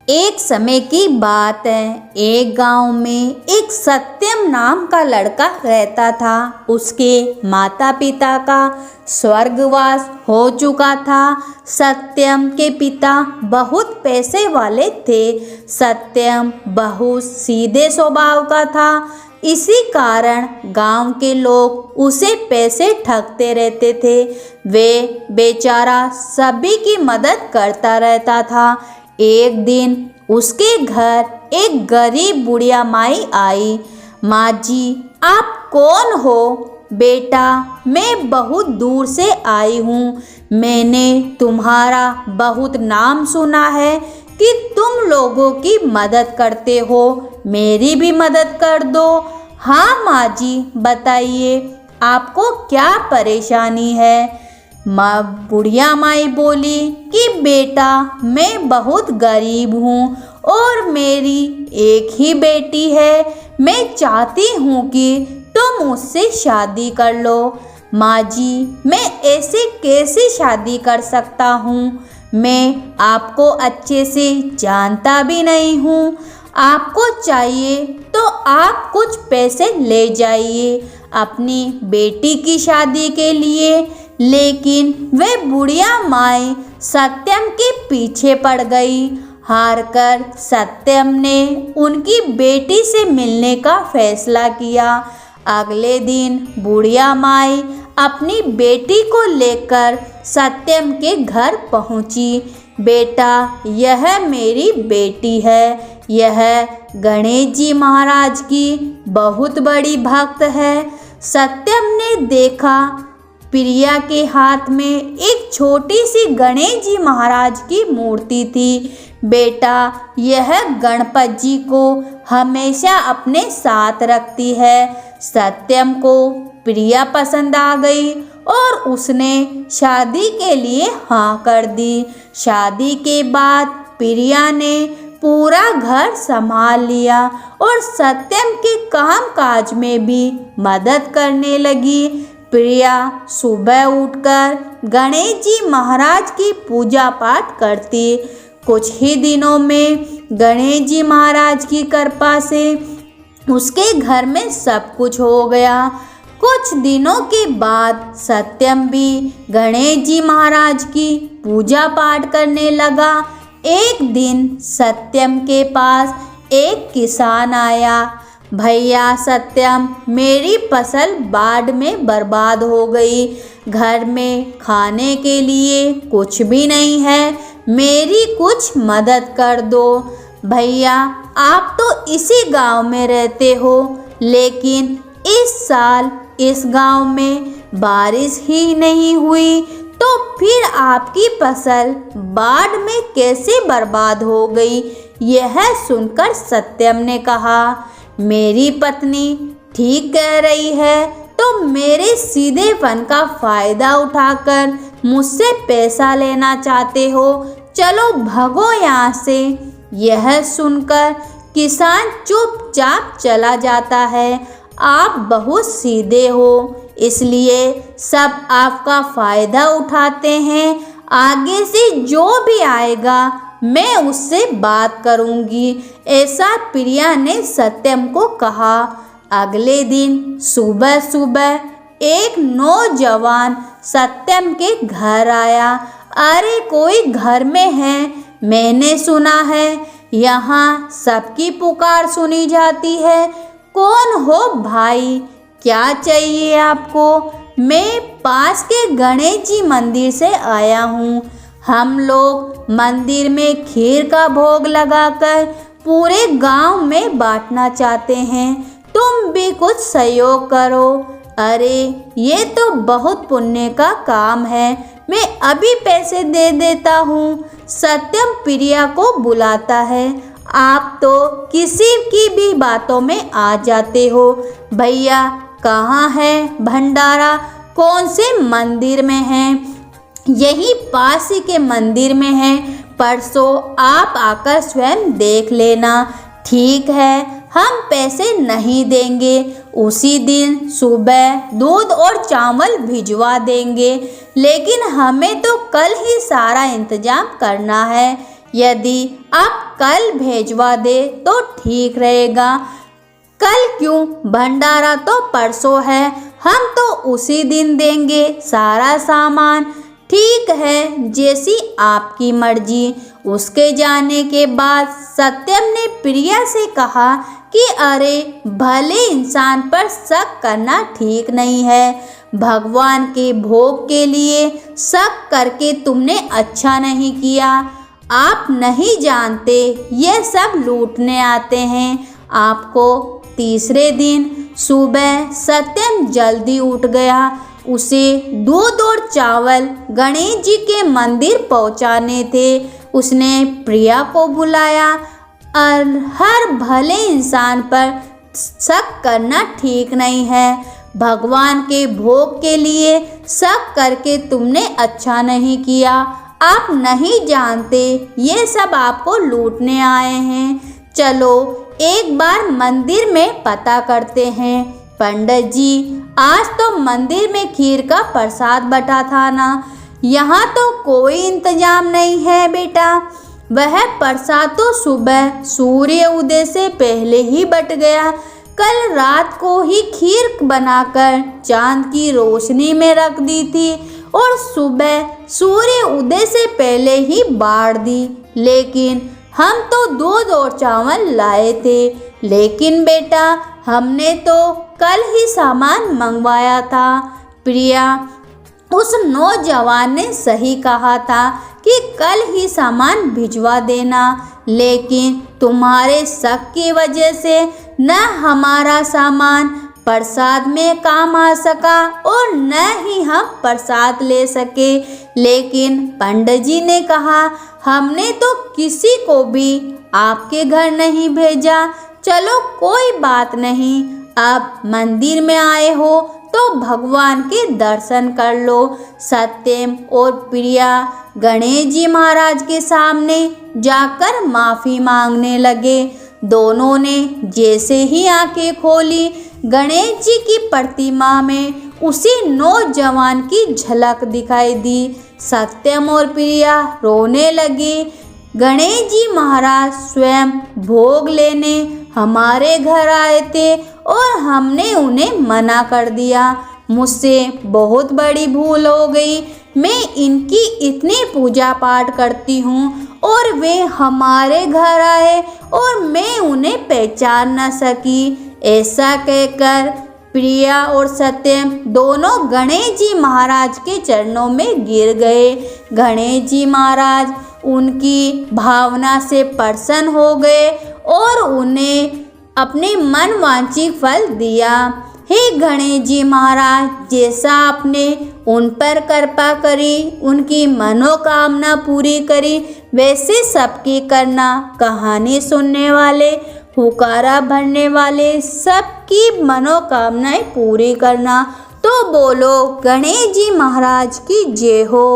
एक समय की बात है। एक गांव में एक सत्यम नाम का लड़का रहता था। उसके माता पिता का स्वर्गवास हो चुका था। सत्यम के पिता बहुत पैसे वाले थे। सत्यम बहुत सीधे स्वभाव का था। इसी कारण गांव के लोग उसे पैसे ठगते रहते थे। वे बेचारा सभी की मदद करता रहता था। एक दिन उसके घर एक गरीब बुढ़िया माई आई। माँ जी, आप कौन हो? बेटा, मैं बहुत दूर से आई हूँ। मैंने तुम्हारा बहुत नाम सुना है कि तुम लोगों की मदद करते हो। मेरी भी मदद कर दो। हाँ माँ जी, बताइए आपको क्या परेशानी है? माँ बुढ़िया माई बोली कि बेटा, मैं बहुत गरीब हूँ और मेरी एक ही बेटी है। मैं चाहती हूँ कि तुम उससे शादी कर लो। माँ जी, मैं ऐसे कैसे शादी कर सकता हूँ? मैं आपको अच्छे से जानता भी नहीं हूँ। आपको चाहिए तो आप कुछ पैसे ले जाइए अपनी बेटी की शादी के लिए। लेकिन वह बुढ़िया माई सत्यम के पीछे पड़ गई। हार कर सत्यम ने उनकी बेटी से मिलने का फैसला किया। अगले दिन बुढ़िया माई अपनी बेटी को लेकर सत्यम के घर पहुंची। बेटा, यह मेरी बेटी है। यह गणेश जी महाराज की बहुत बड़ी भक्त है। सत्यम ने देखा प्रिया के हाथ में एक छोटी सी गणेश जी महाराज की मूर्ति थी। बेटा, यह गणपति जी को हमेशा अपने साथ रखती है। सत्यम को प्रिया पसंद आ गई और उसने शादी के लिए हाँ कर दी। शादी के बाद प्रिया ने पूरा घर संभाल लिया और सत्यम के काम काज में भी मदद करने लगी। प्रिया सुबह उठकर गणेश जी महाराज की पूजा पाठ करती। कुछ ही दिनों में गणेश जी महाराज की कृपा से उसके घर में सब कुछ हो गया। कुछ दिनों के बाद सत्यम भी गणेश जी महाराज की पूजा पाठ करने लगा। एक दिन सत्यम के पास एक किसान आया। भैया सत्यम, मेरी फसल बाढ़ में बर्बाद हो गई। घर में खाने के लिए कुछ भी नहीं है। मेरी कुछ मदद कर दो। भैया, आप तो इसी गांव में रहते हो, लेकिन इस साल इस गांव में बारिश ही नहीं हुई, तो फिर आपकी फसल बाढ़ में कैसे बर्बाद हो गई? यह सुनकर सत्यम ने कहा, मेरी पत्नी ठीक कह रही है। तो मेरे सीधेपन का फायदा उठाकर मुझसे पैसा लेना चाहते हो? चलो भगो यहाँ से। यह सुनकर किसान चुपचाप चला जाता है। आप बहुत सीधे हो, इसलिए सब आपका फायदा उठाते हैं। आगे से जो भी आएगा मैं उससे बात करूंगी, ऐसा प्रिया ने सत्यम को कहा। अगले दिन सुबह सुबह एक नौजवान सत्यम के घर आया। अरे, कोई घर में है? मैंने सुना है यहाँ सबकी पुकार सुनी जाती है। कौन हो भाई? क्या चाहिए आपको? मैं पास के गणेश जी मंदिर से आया हूँ। हम लोग मंदिर में खीर का भोग लगाकर पूरे गांव में बांटना चाहते हैं। तुम भी कुछ सहयोग करो। अरे, ये तो बहुत पुण्य का काम है। मैं अभी पैसे दे देता हूँ। सत्यम प्रिया को बुलाता है। आप तो किसी की भी बातों में आ जाते हो। भैया, कहाँ है भंडारा? कौन से मंदिर में है? यही पास ही के मंदिर में है। परसों आप आकर स्वयं देख लेना। ठीक है, हम पैसे नहीं देंगे। उसी दिन सुबह दूध और चावल भिजवा देंगे, लेकिन हमें तो कल ही सारा इंतजाम करना है। यदि आप कल भेजवा दे तो ठीक रहेगा। कल क्यों, भंडारा तो परसों है, हम तो उसी दिन देंगे सारा सामान। ठीक है, जैसी आपकी मर्जी। उसके जाने के बाद सत्यम ने प्रिया से कहा कि अरे भले इंसान पर शक करना ठीक नहीं है। भगवान के भोग के लिए शक करके तुमने अच्छा नहीं किया। आप नहीं जानते ये सब लूटने आते हैं आपको। तीसरे दिन सुबह सत्यम जल्दी उठ गया। उसे दूध और चावल गणेश जी के मंदिर पहुंचाने थे। उसने प्रिया को बुलाया और हर भले इंसान पर शक करना ठीक नहीं है। भगवान के भोग के लिए शक करके तुमने अच्छा नहीं किया। आप नहीं जानते ये सब आपको लूटने आए हैं। चलो एक बार मंदिर में पता करते हैं। पंडित जी, आज तो मंदिर में खीर का प्रसाद बटा था ना? यहाँ तो कोई इंतजाम नहीं है बेटा। वह प्रसाद तो सुबह सूर्य उदय से पहले ही बट गया। कल रात को ही खीर बनाकर चांद की रोशनी में रख दी थी और सुबह सूर्य उदय से पहले ही बाढ़ दी। लेकिन हम तो दूध और चावल लाए थे। लेकिन बेटा, हमने तो कल ही सामान मंगवाया था। प्रिया, उस नौजवान ने सही कहा था कि कल ही सामान भिजवा देना, लेकिन तुम्हारे शक की वजह से न हमारा सामान प्रसाद में काम आ सका और न ही हम प्रसाद ले सके। लेकिन पंडित जी ने कहा हमने तो किसी को भी आपके घर नहीं भेजा। चलो कोई बात नहीं, अब मंदिर में आए हो तो भगवान के दर्शन कर लो। सत्यम और प्रिया गणेश जी महाराज के सामने जाकर माफ़ी मांगने लगे। दोनों ने जैसे ही आंखें खोली, गणेश जी की प्रतिमा में उसी नौजवान की झलक दिखाई दी। सत्यम और प्रिया रोने लगे। गणेश जी महाराज स्वयं भोग लेने हमारे घर आए थे और हमने उन्हें मना कर दिया। मुझसे बहुत बड़ी भूल हो गई। मैं इनकी इतनी पूजा पाठ करती हूँ और वे हमारे घर आए और मैं उन्हें पहचान न सकी। ऐसा कहकर प्रिया और सत्यम दोनों गणेश जी महाराज के चरणों में गिर गए। गणेश जी महाराज उनकी भावना से प्रसन्न हो गए और उन्हें अपने मनवांछित फल दिया। हे गणेश जी महाराज, जैसा आपने उन पर कृपा करी, उनकी मनोकामना पूरी करी, वैसे सबकी करना। कहानी सुनने वाले, हुकारा भरने वाले सबकी मनोकामनाएं पूरी करना। तो बोलो गणेश जी महाराज की जय हो।